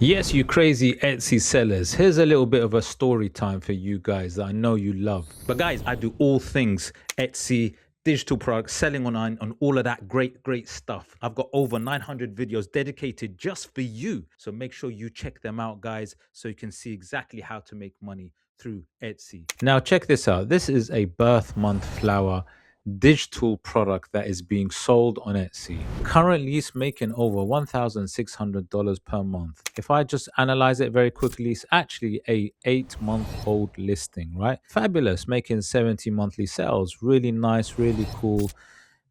Yes, you crazy Etsy sellers. Here's a little bit of a story time for you guys that I know you love. But guys, I do all things Etsy, digital products, selling online, and all of that great stuff. I've got over 900 videos dedicated just for you. So make sure you check them out, guys, so you can see exactly how to make money through Etsy. Now, check this out. This is a birth month flower digital product that is being sold on Etsy. Currently, it's making over $1,600 per month. If I just analyze it very quickly, it's actually a 8-month-old listing, right? Fabulous, making 70 monthly sales. Really nice, really cool.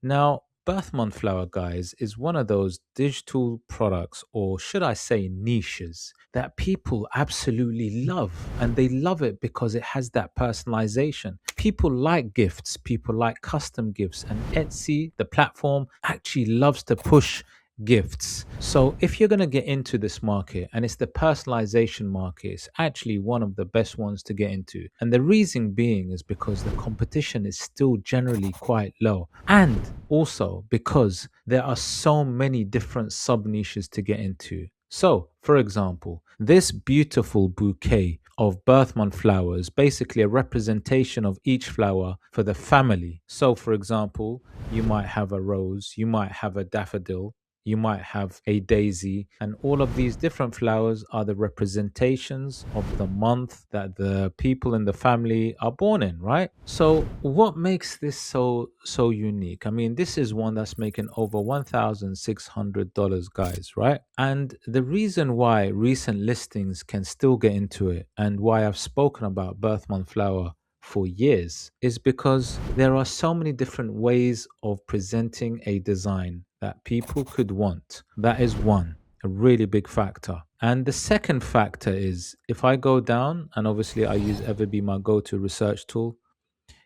Now, Birth Month Flower, guys, is one of those digital products, or should I say niches, that people absolutely love. And they love it because it has that personalization. People like gifts, people like custom gifts, and Etsy, the platform, actually loves to push gifts. So if you're going to get into this market, and it's the personalization market, it's actually one of the best ones to get into. And the reason being is because the competition is still generally quite low, and also because there are so many different sub niches to get into. So, for example, this beautiful bouquet of birth month flowers, basically a representation of each flower for the family. So, for example, you might have a rose, you might have a daffodil, you might have a daisy, and all of these different flowers are the representations of the month that the people in the family are born in, right? So what makes this so unique? I mean, this is one that's making over $1,600, guys, right? And the reason why recent listings can still get into it, and why I've spoken about birth month flower for years, is because there are so many different ways of presenting a design that people could want. That is one, a really big factor. And the second factor is, if I go down, and obviously I use EverBee, my go-to research tool,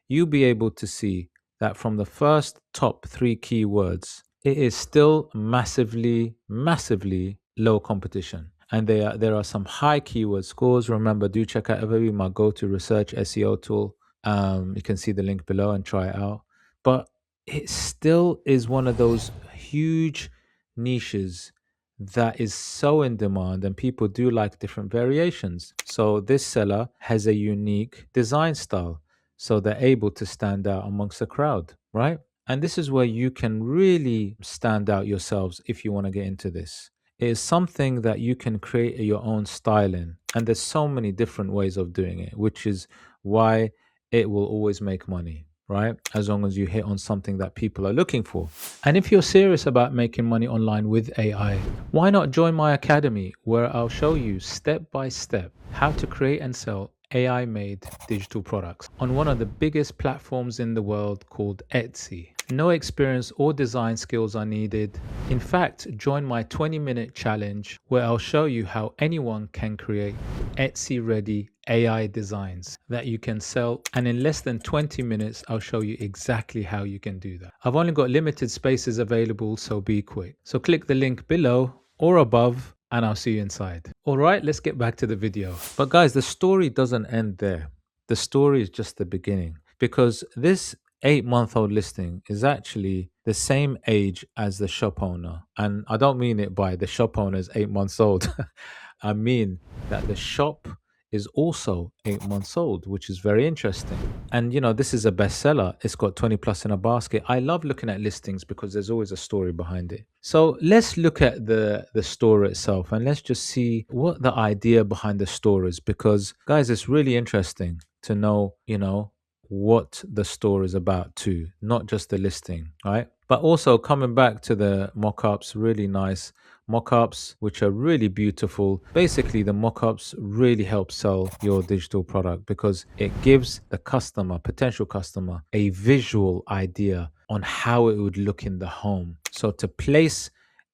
you'll be able to see that from the first top 3 keywords, it is still massively low competition. And there are some high keyword scores. Remember, do check out EverBee, my go-to research SEO tool. You can see the link below and try it out. But it still is one of those huge niches that is so in demand, and people do like different variations. So this seller has a unique design style, so they're able to stand out amongst the crowd, right? And this is where you can really stand out yourselves if you want to get into this. It is something that you can create your own style in, and there's so many different ways of doing it, which is why it will always make money, right? As long as you hit on something that people are looking for. And if you're serious about making money online with AI, why not join my academy, where I'll show you step by step how to create and sell AI made digital products on one of the biggest platforms in the world called Etsy. No experience or design skills are needed. In fact, join my 20-minute challenge, where I'll show you how anyone can create Etsy ready AI designs that you can sell. And in less than 20 minutes, I'll show you exactly how you can do that. I've only got limited spaces available, so be quick. So click the link below or above, and I'll see you inside. All right, let's get back to the video. But guys, the story doesn't end there. The story is just the beginning, because this 8-month-old listing is actually the same age as the shop owner. And I don't mean it by the shop owner is 8 months old. I mean that the shop is also 8 months old, which is very interesting. And this is a bestseller. It's got 20 plus in a basket. I love looking at listings because there's always a story behind it. So let's look at the store itself, and let's just see what the idea behind the store is, because guys, it's really interesting to know, what the store is about too, not just the listing, right? But also coming back to the mock-ups, really nice mock-ups, which are really beautiful. Basically, the mock-ups really help sell your digital product, because it gives the customer, potential customer, a visual idea on how it would look in the home. So to place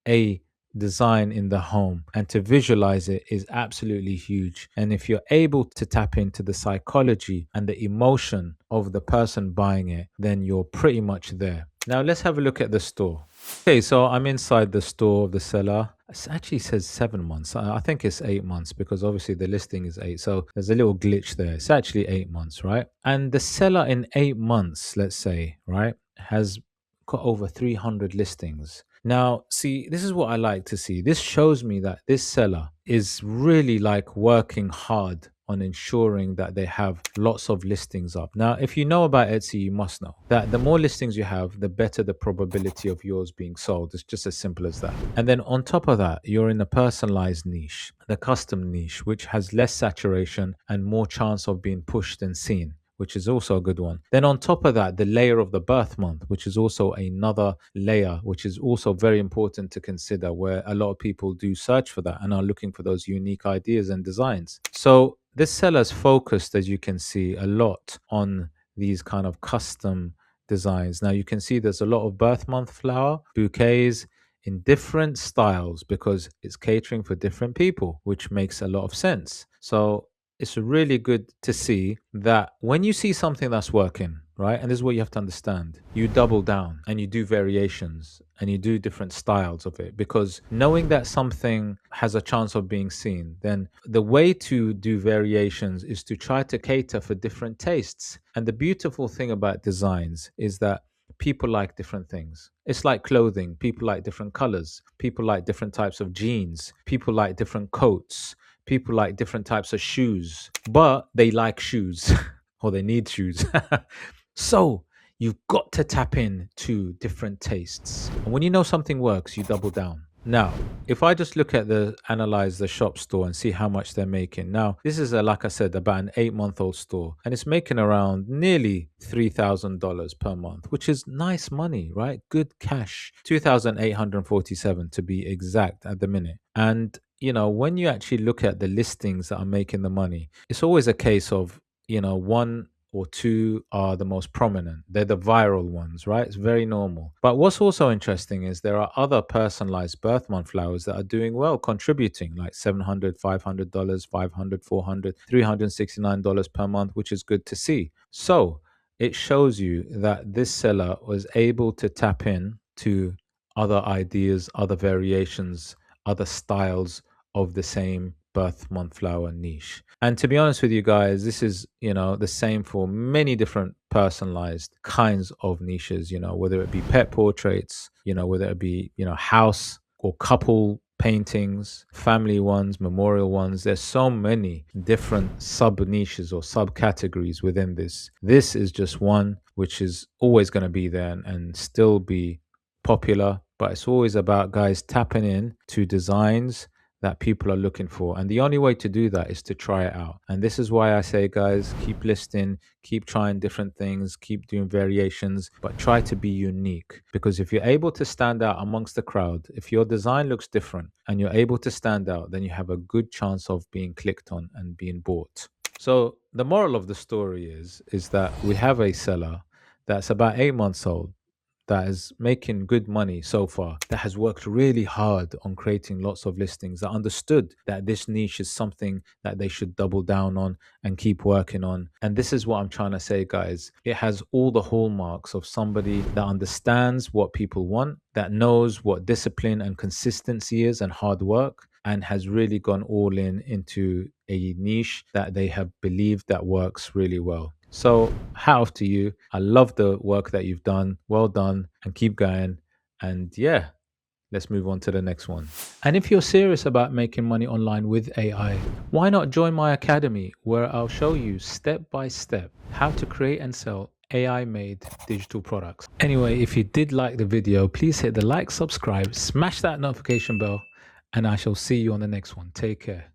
a design in the home and to visualize it is absolutely huge. And if you're able to tap into the psychology and the emotion of the person buying it, then you're pretty much there. Now let's have a look at the store. Okay, so I'm inside the store of the seller. It actually says 7 months. I think it's 8 months, because obviously the listing is 8. So there's a little glitch there. It's actually 8 months, right? And the seller in 8 months, let's say, right, has got over 300 listings. Now, see, this is what I like to see. This shows me that this seller is really like working hard on ensuring that they have lots of listings up. Now, if you know about Etsy, you must know that the more listings you have, the better the probability of yours being sold. It's just as simple as that. And then on top of that, you're in a personalized niche, the custom niche, which has less saturation and more chance of being pushed and seen, which is also a good one. Then on top of that, the layer of the birth month, which is also another layer, which is also very important to consider, where a lot of people do search for that and are looking for those unique ideas and designs. So this seller's focused, as you can see, a lot on these kind of custom designs. Now you can see there's a lot of birth month flower bouquets in different styles because it's catering for different people, which makes a lot of sense. So it's really good to see that when you see something that's working, right? And this is what you have to understand. You double down and you do variations and you do different styles of it, because knowing that something has a chance of being seen, then the way to do variations is to try to cater for different tastes. And the beautiful thing about designs is that people like different things. It's like clothing. People like different colors. People like different types of jeans. People like different coats. People like different types of shoes, but they like shoes or they need shoes. So you've got to tap in to different tastes. And when you know something works, you double down. Now, if I just look at analyze the shop store and see how much they're making. Now, this is like I said, about an 8-month-old store, and it's making around nearly $3,000 per month, which is nice money, right? Good cash, 2,847 to be exact at the minute. And when you actually look at the listings that are making the money, it's always a case of, one or two are the most prominent. They're the viral ones, right? It's very normal. But what's also interesting is there are other personalized birth month flowers that are doing well, contributing like $700, $500, $500, $400, $369 per month, which is good to see. So it shows you that this seller was able to tap in to other ideas, other variations, other styles of the same birth month flower niche. And to be honest with you guys, this is, the same for many different personalized kinds of niches, whether it be pet portraits, whether it be, house or couple paintings, family ones, memorial ones. There's so many different sub niches or subcategories within this. This is just one which is always going to be there and still be popular, but it's always about guys tapping in to designs that people are looking for. And the only way to do that is to try it out. And this is why I say, guys, keep listing, keep trying different things, keep doing variations, but try to be unique. Because if you're able to stand out amongst the crowd, if your design looks different and you're able to stand out, then you have a good chance of being clicked on and being bought. So the moral of the story is that we have a seller that's about 8 months old, that is making good money so far, that has worked really hard on creating lots of listings, that understood that this niche is something that they should double down on and keep working on. And this is what I'm trying to say, guys. It has all the hallmarks of somebody that understands what people want, that knows what discipline and consistency is and hard work, and has really gone all in into a niche that they have believed that works really well. So, hat off to you. I love the work that you've done. Well done, and keep going. And yeah, let's move on to the next one. And if you're serious about making money online with AI, why not join my academy, where I'll show you step by step how to create and sell AI made digital products. Anyway, if you did like the video, please hit the like, subscribe, smash that notification bell, and I shall see you on the next one. Take care.